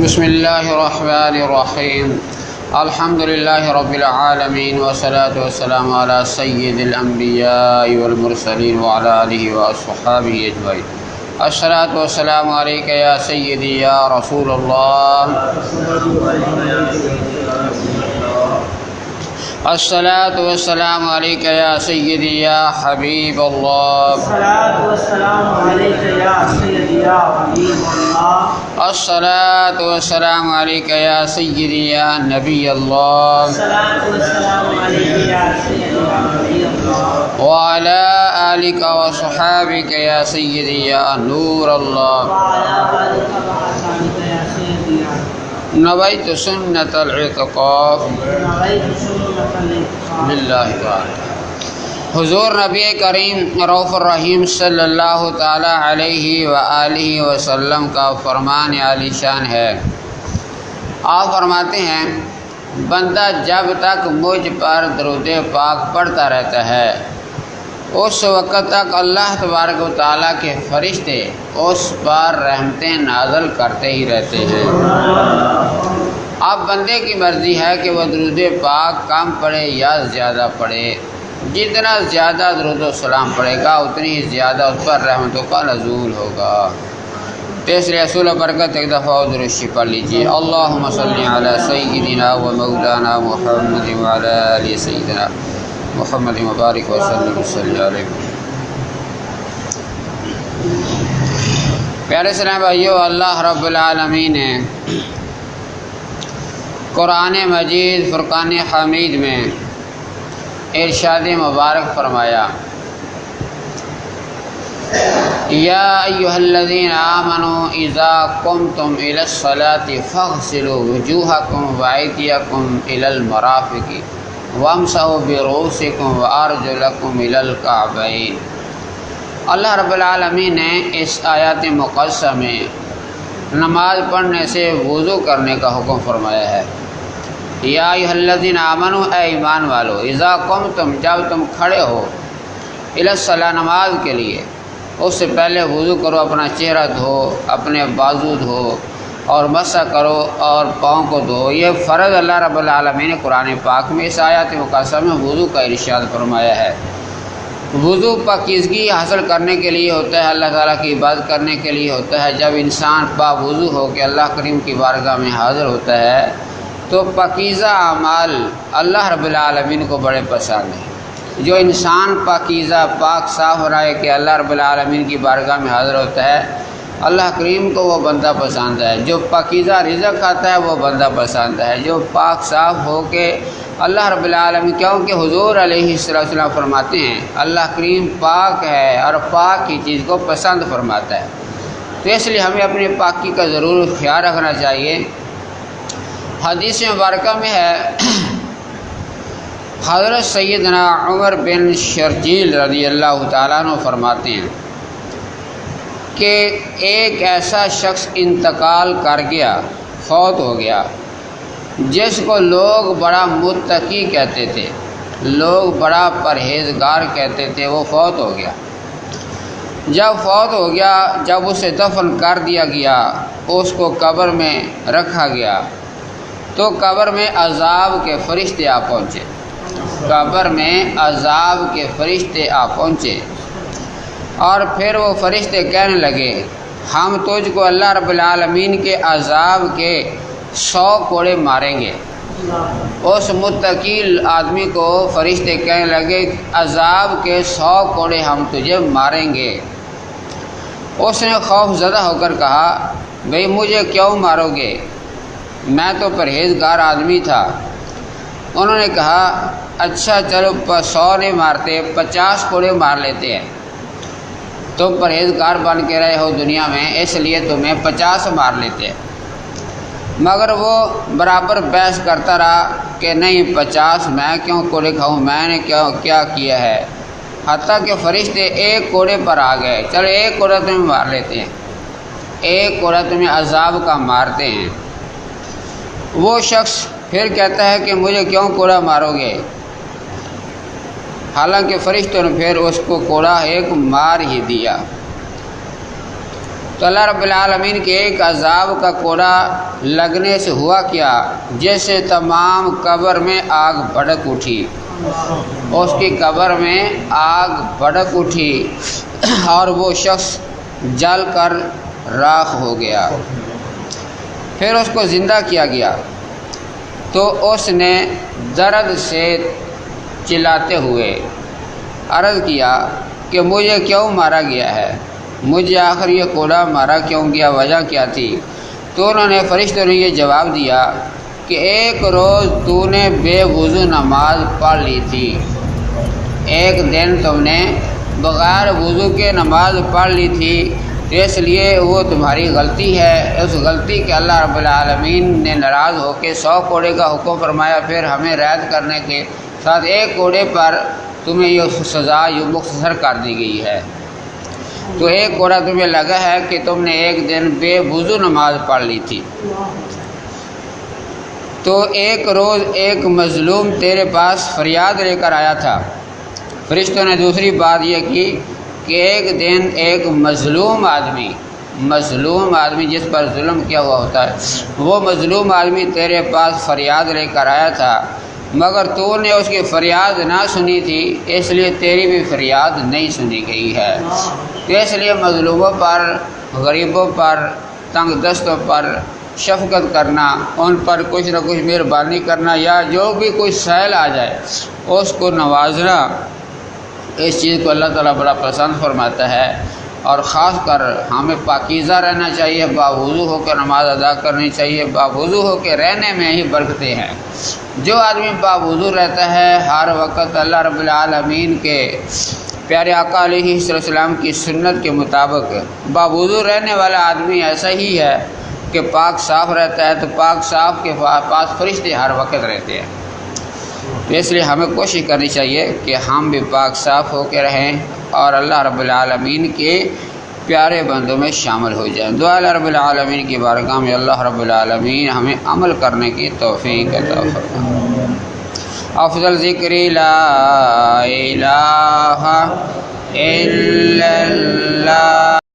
بسم اللہ الرحمن الرحیم الحمد للہ رب العالمین والصلاة والسلام علی سید الانبیاء والمرسلین وعلی آلہ واصحابہ اجمعین۔ الصلاة والسلام علیک یا سیدی یا رسول اللہ، الصلاة والسلام علیک یا سیدی یا حبیب اللہ، الصلاة والسلام علیک یا سیدی یا حبیب اللہ، الصلاة والسلام علیک یا سیدی یا نبی اللہ، الصلاة والسلام علیک یا سیدی یا نبی اللہ، وعلى آلك وصحابك يا سيدي يا نور الله، وعلى آلک وصحبک یا سیدی یا نويت سنة الاعتقاف نویت سنت الاعتقاف لله تعالى۔ حضور نبی کریم رؤوف الرحیم صلی اللہ تعالی علیہ وآلہ وسلم کا فرمان عالی شان ہے۔ آپ فرماتے ہیں، بندہ جب تک مجھ پر درود پاک پڑھتا رہتا ہے اس وقت تک اللہ تبارک و تعالیٰ کے فرشتے اس پر رحمتیں نازل کرتے ہی رہتے ہیں۔ اب بندے کی مرضی ہے کہ وہ درود پاک کم پڑھے یا زیادہ پڑھے۔ جتنا زیادہ درود و سلام پڑھے گا اتنی ہی زیادہ اس پر رحمتوں کا نزول ہوگا۔ تو اس لیے اصول و برکت ایک دفعہ درود شریف پڑھ لیجیے۔ اللہم صلی علی سیدنا و مولانا محمد وعلی آل سیدنا محمد مبارک وسلم صلی علیہ۔ پیارے اسلام بھائیو، اللہ رب العالمین نے قرآن مجید فرقان حمید میں ارشاد مبارک فرمایا، یا ایھا الذین آمنوا اذا قمتم الی الصلاۃ فاغسلوا وجوہکم وایدیکم الی المرافق وامسحوا برؤوسکم وارجلکم الی الکعبین۔ اللہ رب العالمین نے اس آیات مقدسہ میں نماز پڑھنے سے وضو کرنے کا حکم فرمایا ہے۔ یا ایھا الذین آمنوا، اے ایمان والو، اذا قمتم، جب تم کھڑے ہو، الی الصلاۃ، نماز کے لیے، اس سے پہلے وضو کرو، اپنا چہرہ دھو، اپنے بازو دھو اور مسح کرو اور پاؤں کو دھو۔ یہ فرض اللہ رب العالمین نے قرآن پاک میں اس آیات مقدسہ میں وضو کا ارشاد فرمایا ہے۔ وضو پاکیزگی حاصل کرنے کے لیے ہوتا ہے، اللہ تعالیٰ کی عبادت کرنے کے لیے ہوتا ہے۔ جب انسان باوضو ہو کے اللہ کریم کی بارگاہ میں حاضر ہوتا ہے تو پاکیزہ اعمال اللہ رب العالمین کو بڑے پسند ہیں۔ جو انسان پاکیزہ پاک صاف رہے کہ اللہ رب العالمین کی بارگاہ میں حاضر ہوتا ہے، اللہ کریم کو وہ بندہ پسند ہے۔ جو پاکیزہ رزق کھاتا ہے وہ بندہ پسند ہے۔ جو پاک صاف ہو کے اللہ رب العالمین، کیونکہ حضور علیہ السلام فرماتے ہیں اللہ کریم پاک ہے اور پاک کی چیز کو پسند فرماتا ہے، تو اس لیے ہمیں اپنی پاکی کا ضرور خیال رکھنا چاہیے۔ حدیث مبارکہ میں ہے، حضرت سیدنا عمر بن شرجیل رضی اللہ تعالیٰ عنہ فرماتے ہیں کہ ایک ایسا شخص انتقال کر گیا، فوت ہو گیا، جس کو لوگ بڑا متقی کہتے تھے، لوگ بڑا پرہیزگار کہتے تھے۔ وہ فوت ہو گیا۔ جب فوت ہو گیا، جب اسے دفن کر دیا گیا، اس کو قبر میں رکھا گیا تو قبر میں عذاب کے فرشتے آ پہنچے، قبر میں عذاب کے فرشتے آ پہنچے، اور پھر وہ فرشتے کہنے لگے، ہم تجھ کو اللہ رب العالمین کے عذاب کے 100 کوڑے ماریں گے۔ اس متقی آدمی کو فرشتے کہنے لگے، عذاب کے 100 کوڑے ہم تجھے ماریں گے۔ اس نے خوف زدہ ہو کر کہا، بھئی مجھے کیوں مارو گے، میں تو پرہیزگار آدمی تھا۔ انہوں نے کہا، اچھا چلو 100 نہیں مارتے، 50 کوڑے مار لیتے ہیں، تم پرہیزگار بن کے رہے ہو دنیا میں، اس لیے تمہیں 50 مار لیتے ہیں۔ مگر وہ برابر بحث کرتا رہا کہ نہیں، 50 میں کیوں کوڑے کھاؤں، میں نے کیا کیا ہے، حتیٰ کہ فرشتے ایک کوڑے پر آ گئے، چلو ایک کوڑا تمہیں مار لیتے ہیں، ایک کوڑا تمہیں عذاب کا مارتے ہیں۔ وہ شخص پھر کہتا ہے کہ مجھے کیوں کوڑا مارو گے، حالانکہ فرشتوں نے پھر اس کو کوڑا ایک مار ہی دیا۔ تو اللہ رب العالمین کے ایک عذاب کا کوڑا لگنے سے ہوا کیا، جیسے تمام قبر میں آگ بھڑک اٹھی، اس کی قبر میں آگ بھڑک اٹھی اور وہ شخص جل کر راکھ ہو گیا۔ پھر اس کو زندہ کیا گیا تو اس نے درد سے چلاتے ہوئے عرض کیا کہ مجھے کیوں مارا گیا ہے، مجھے آخر یہ کوڑا مارا کیوں گیا، وجہ کیا تھی؟ تو انہوں نے فرشتوں نے یہ جواب دیا کہ ایک روز تو نے بے وضو نماز پڑھ لی تھی، ایک دن تم نے بغیر وضو کے نماز پڑھ لی تھی، تو اس لیے وہ تمہاری غلطی ہے۔ اس غلطی کے اللہ رب العالمین نے ناراض ہو کے 100 کوڑے کا حکم فرمایا، پھر ہمیں رعایت کرنے کے ساتھ ایک کوڑے پر تمہیں یہ سزا یہ مختصر کر دی گئی ہے۔ تو ایک کوڑا تمہیں لگا ہے کہ تم نے ایک دن بے وضو نماز پڑھ لی تھی۔ تو ایک روز ایک مظلوم تیرے پاس فریاد لے کر آیا تھا۔ فرشتوں نے دوسری بات یہ کی کہ ایک دن ایک مظلوم آدمی جس پر ظلم کیا ہوا ہوتا ہے، وہ مظلوم آدمی تیرے پاس فریاد لے کر آیا تھا، مگر تو نے اس کی فریاد نہ سنی تھی، اس لیے تیری بھی فریاد نہیں سنی گئی ہے۔ تو اس لیے مظلوموں پر، غریبوں پر، تنگ دستوں پر شفقت کرنا، ان پر کچھ نہ کچھ مہربانی کرنا، یا جو بھی کوئی سائل آ جائے اس کو نوازنا، اس چیز کو اللہ تعالیٰ بڑا پسند فرماتا ہے۔ اور خاص کر ہمیں پاکیزہ رہنا چاہیے، باوضو ہو کر نماز ادا کرنی چاہیے۔ باوضو ہو کے رہنے میں ہی برکتیں ہیں۔ جو آدمی باوضو رہتا ہے ہر وقت اللہ رب العالمین کے پیارے آقا علیہ السلام کی سنت کے مطابق باوضو رہنے والا آدمی ایسا ہی ہے کہ پاک صاف رہتا ہے، تو پاک صاف کے پاس فرشتے ہر وقت رہتے ہیں۔ تو اس لیے ہمیں کوشش کرنی چاہیے کہ ہم بھی پاک صاف ہو کے رہیں اور اللہ رب العالمین کے پیارے بندوں میں شامل ہو جائیں۔ دعا اللہ رب العالمین کی بارگاہ میں اللہ رب العالمین ہمیں عمل کرنے کی توفیق عطا فرمائے۔ افضل ذکر لا الہ الا اللہ۔